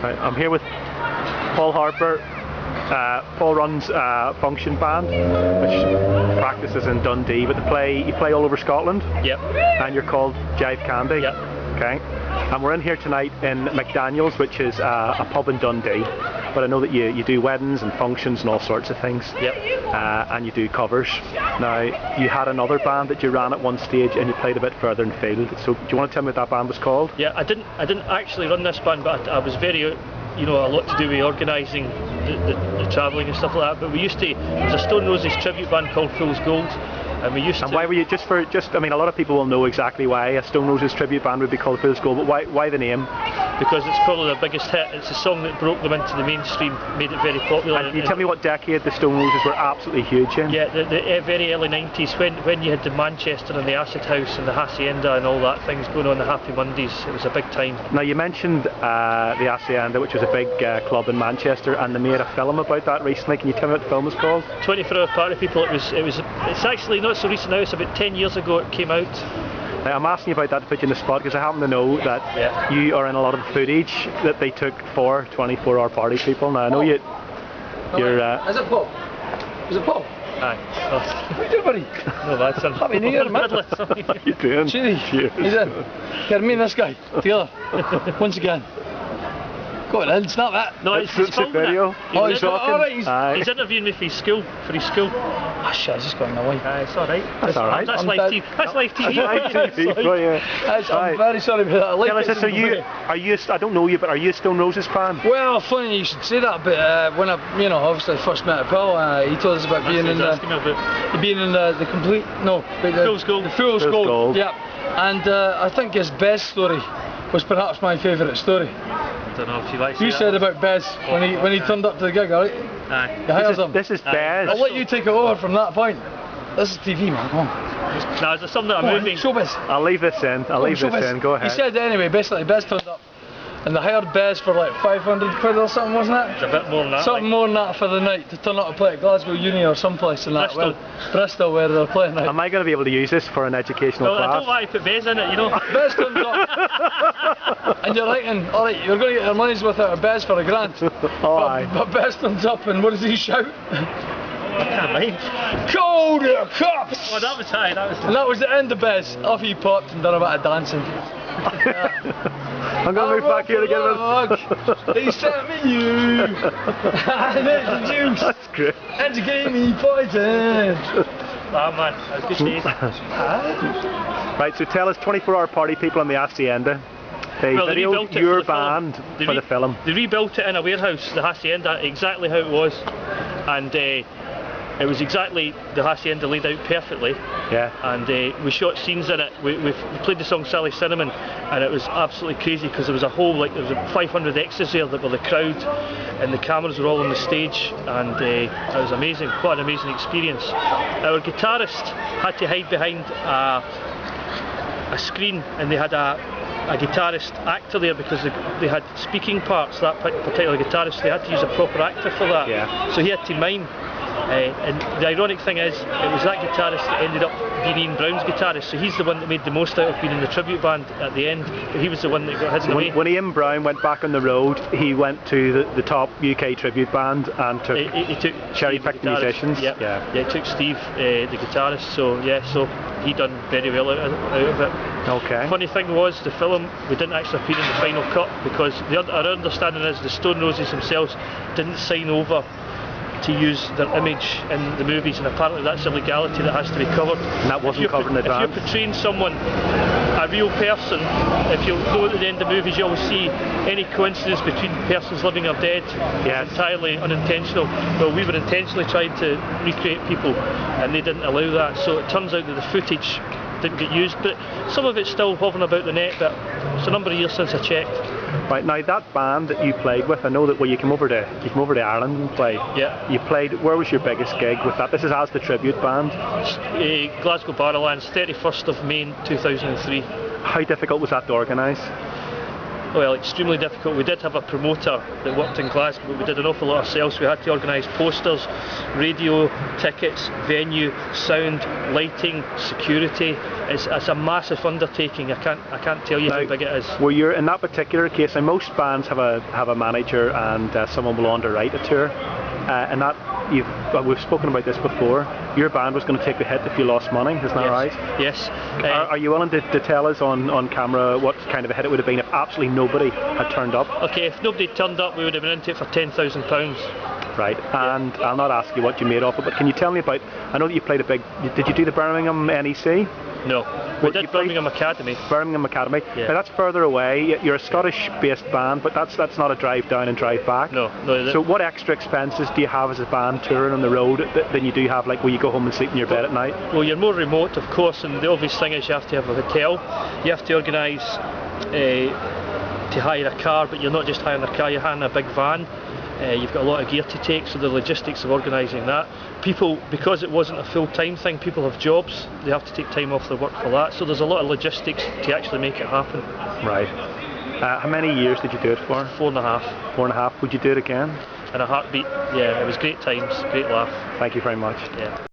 Right, I'm here with Paul Harper. Paul runs a function band which practices in Dundee, but you play all over Scotland. Yep. And you're called Jive Candy. Yep. Okay. And we're in here tonight in McDaniel's, which is a pub in Dundee. But I know that you do weddings and functions and all sorts of things. Yep. And you do covers. Now, you had another band that you ran at one stage and you played a bit further in field. So do you want to tell me what that band was called? Yeah, I didn't actually run this band, but I was very, a lot to do with organising the travelling and stuff like that. But there was a Stone Roses tribute band called Fool's Gold. And why were you, I mean, a lot of people will know exactly why a Stone Roses tribute band would be called Fool's Gold, but why the name? Because it's probably their biggest hit. It's a song that broke them into the mainstream, made it very popular. And you tell me what decade the Stone Roses were absolutely huge in? Yeah, the very early 90s, when you had the Manchester and the Acid House and the Hacienda and all that things going on, the Happy Mondays, it was a big time. Now you mentioned the Hacienda, which was a big club in Manchester, and they made a film about that recently. Can you tell me what the film was called? 24 Hour Party People. It's actually not so recent now, it's about 10 years ago it came out. Now, I'm asking you about that to put you in the spot because I happen to know that you are in a lot of the footage that they took for 24 Hour Party People. Now I know you're... Is it Paul? Is it Paul? Aye. What are you doing, buddy? No, that's Happy New Year, man. How you doing? Cheers. Cheers. He's in. Get me and this guy together once again. Go on, snap that. No, it's video. Oh, he's talking. He's interviewing me for his school. Ah, shit, I just got in the way. It's alright. That's alright. That's live TV. That's live TV. I'm very sorry about that. Tell us this, are you, I don't know you, but are you a Stone Roses fan? Well, funny you should say that, but when I, obviously first met Paul, he told us about being in the complete, Fool's Gold. The Fool's Gold. Yeah. And I think his Bez story was perhaps my favourite story. I don't know if you like to You said about Bez when he turned up to the gig, alright? Aye. This is Bez. I'll let you take it over from that point. This is TV, man, come on. Now, is there something that I'm moving? Showbiz. I'll leave this in, go ahead. He said anyway, basically Bez turned up and they hired Bez for like 500 quid or something, wasn't it? It's a bit more than that. Something more than that for the night, to turn up to play at Glasgow Uni or someplace in that. Bristol. Bristol, where they're playing now. Am I going to be able to use this for an educational class? I don't want to put Bez in it, Bez turns up and you're thinking, alright, you're going to get your money's worth out of Bez for $1,000. But Bez turns up and what does he shout? I can't mind. Call the cops! Oh, that was high, And that was the end of Bez. Off he popped and done a bit of dancing. I'm going to move back here to get a bit. He sent me you. And it's the juice. That's great. And you gave me poison. Ah, man, that was good days. Right, so tell us, 24 Hour Party People on the Hacienda. They videoed your band for the film. They rebuilt it in a warehouse, the Hacienda, exactly how it was. And it was exactly the Hacienda laid out perfectly. Yeah. And we shot scenes in it. We played the song Sally Cinnamon, and it was absolutely crazy because there was there was 500 extras there that were the crowd, and the cameras were all on the stage, and it was amazing. What an amazing experience. Our guitarist had to hide behind a screen, and they had a guitarist actor there because they had speaking parts, that particular guitarist. They had to use a proper actor for that. Yeah. So he had to mime. And the ironic thing is, it was that guitarist that ended up being Ian Brown's guitarist, so he's the one that made the most out of being in the tribute band at the end, but he was the one that got hidden away. When Ian Brown went back on the road, he went to the top UK tribute band and took, he took cherry-picked musicians. Yep. Yeah, he took Steve, the guitarist, so he done very well out of it. Okay. Funny thing was, the film, we didn't actually appear in the final cut because our understanding is the Stone Roses themselves didn't sign over to use their image in the movies, and apparently that's a legality that has to be covered. And that wasn't covered in advance. If you're portraying someone, a real person, if you know at the end of the movies you always see any coincidence between persons living or dead, it's entirely unintentional. Well, we were intentionally trying to recreate people and they didn't allow that, so it turns out that the footage didn't get used, but some of it's still hovering about the net, but it's a number of years since I checked. Right, now that band that you played with, I know that you came over to Ireland and play. Yeah. You played, where was your biggest gig with that? This is as the tribute band. Glasgow Barrowlands, 31st of May 2003. How difficult was that to organise? Well, extremely difficult. We did have a promoter that worked in Glasgow, but we did an awful lot ourselves. We had to organise posters, radio, tickets, venue, sound, lighting, security. It's a massive undertaking. I can't tell you how big it is. Well, you're in that particular case, and most bands have a manager and someone will underwrite a tour, and that we've spoken about this before. Your band was going to take the hit if you lost money, isn't that right? Yes. Are you willing to tell us on camera what kind of a hit it would have been if absolutely nobody had turned up? Okay, if nobody turned up, we would have been into it for £10,000. Right, and I'll not ask you what you made off it, but can you tell me about, I know that you played did you do the Birmingham NEC? No, we did Birmingham Academy. Birmingham Academy. Yeah. Now that's further away. You're a Scottish-based band, but that's not a drive down and drive back. No. So what extra expenses do you have as a band touring on the road than you do have, like, where you go home and sleep in your bed at night? Well, you're more remote, of course, and the obvious thing is you have to have a hotel. You have to organise to hire a car, but you're not just hiring a car, you're hiring a big van. You've got a lot of gear to take, so the logistics of organising that. People, because it wasn't a full-time thing, people have jobs, they have to take time off their work for that, so there's a lot of logistics to actually make it happen. Right. How many years did you do it for? 4.5. 4.5. Would you do it again? In a heartbeat. Yeah, it was great times, great laugh. Thank you very much. Yeah.